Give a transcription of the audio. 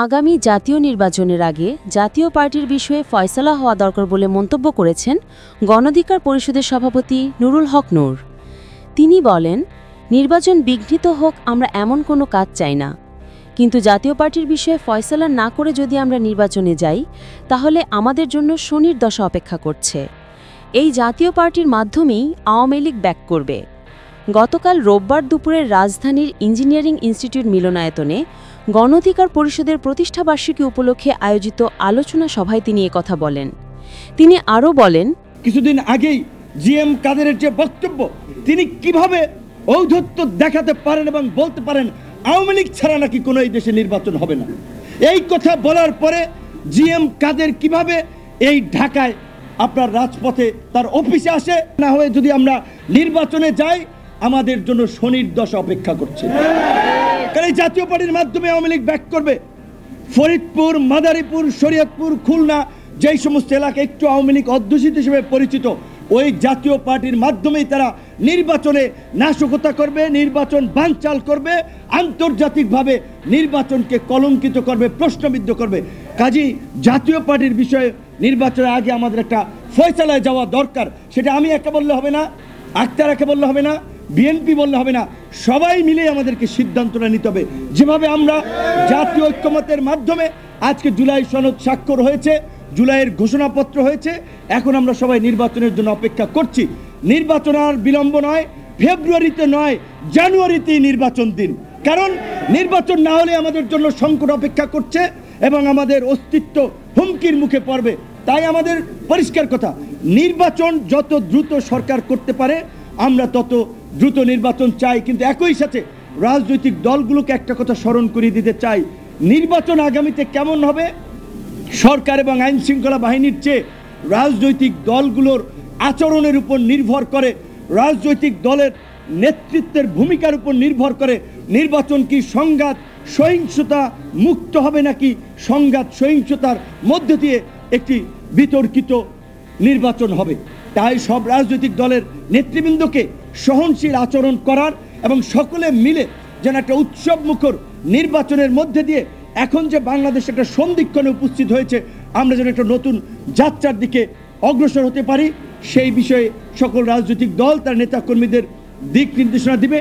আগামী জাতীয় নির্বাচনের আগে জাতীয় পার্টির বিষয়ে ফয়সালা হওয়া দরকার বলে মন্তব্য করেছেন গণঅধিকার পরিষদের সভাপতি নুরুল হক নূর। তিনি বলেন, নির্বাচন বিঘ্নিত হোক, আমরা এমন কোনো কাজ চাই না, কিন্তু জাতীয় পার্টির বিষয়ে ফয়সালা না করে যদি আমরা নির্বাচনে যাই তাহলে আমাদের জন্য শনির দশা অপেক্ষা করছে। এই জাতীয় পার্টির মাধ্যমেই আওয়ামী লীগ ব্যাক করবে। গতকাল রোববার দুপুরে রাজধানীর ইঞ্জিনিয়ারিং ইনস্টিটিউট মিলনায়তনে গণঅধিকার পরিষদের প্রতিষ্ঠাবার্ষিকী উপলক্ষে আয়োজিত আলোচনা সভায় তিনি কথা বলেন। তিনি আরও বলেন, কিছুদিন আগেই জিএম কাদেরের যে বক্তব্য, তিনি কিভাবে ঔদ্ধত্য দেখাতে পারেন এবং বলতে পারেন আওয়ামী লীগ ছাড়া নাকি কোনো এই দেশে নির্বাচন হবে না। এই কথা বলার পরে জিএম কাদের কিভাবে এই ঢাকায় আপনার রাজপথে তার অফিসে আসে, না হয়ে যদি আমরা নির্বাচনে যাই আমাদের জন্য শনির দশা অপেক্ষা করছে। কারণ এই জাতীয় পার্টির মাধ্যমে আওয়ামী লীগ ব্যাক করবে। ফরিদপুর, মাদারীপুর, শরীয়তপুর, খুলনা, যেই সমস্ত এলাকা একটু আওয়ামী লীগ অধ্যুষিত হিসেবে পরিচিত, ওই জাতীয় পার্টির মাধ্যমেই তারা নির্বাচনে নাশকতা করবে, নির্বাচন বানচাল করবে, আন্তর্জাতিকভাবে নির্বাচনকে কলঙ্কিত করবে, প্রশ্নবিদ্ধ করবে। কাজেই জাতীয় পার্টির বিষয়ে নির্বাচনের আগে আমাদের একটা ফয়সালায় যাওয়া দরকার। সেটা আমি একা বললে হবে না, আক্তার একা বললে হবে না, বিএনপি বললে হবে না, সবাই মিলে আমাদেরকে সিদ্ধান্তটা নিতে হবে। যেভাবে আমরা জাতীয় ঐক্যমতের মাধ্যমে আজকে জুলাই সনদ স্বাক্ষর হয়েছে, জুলাইয়ের ঘোষণাপত্র হয়েছে, এখন আমরা সবাই নির্বাচনের জন্য অপেক্ষা করছি। নির্বাচন আর বিলম্ব নয়, ফেব্রুয়ারিতে নয়, জানুয়ারিতেই নির্বাচন দিন। কারণ নির্বাচন না হলে আমাদের জন্য সংকট অপেক্ষা করছে এবং আমাদের অস্তিত্ব হুমকির মুখে পড়বে। তাই আমাদের পরিষ্কার কথা, নির্বাচন যত দ্রুত সরকার করতে পারে আমরা তত দ্রুত নির্বাচন চাই। কিন্তু একই সাথে রাজনৈতিক দলগুলোকে একটা কথা স্মরণ করিয়ে দিতে চাই, নির্বাচন আগামীতে কেমন হবে সরকার এবং আইন শৃঙ্খলা বাহিনীর চেয়ে রাজনৈতিক দলগুলোর আচরণের উপর নির্ভর করে, রাজনৈতিক দলের নেতৃত্বের ভূমিকার উপর নির্ভর করে নির্বাচন কি সংঘাত সহিংসতা মুক্ত হবে নাকি সংঘাত সহিংসতার মধ্য দিয়ে একটি বিতর্কিত নির্বাচন হবে। তাই সব রাজনৈতিক দলের নেতৃবৃন্দকে সহনশীল আচরণ করার এবং সকলে মিলে যেন একটা উৎসব মুখর নির্বাচনের মধ্যে দিয়ে এখন যে বাংলাদেশ একটা সন্ধিক্ষণে উপস্থিত হয়েছে, আমরা যেন একটা নতুন যাত্রার দিকে অগ্রসর হতে পারি, সেই বিষয়ে সকল রাজনৈতিক দল তার নেতাকর্মীদের দিক নির্দেশনা দিবে।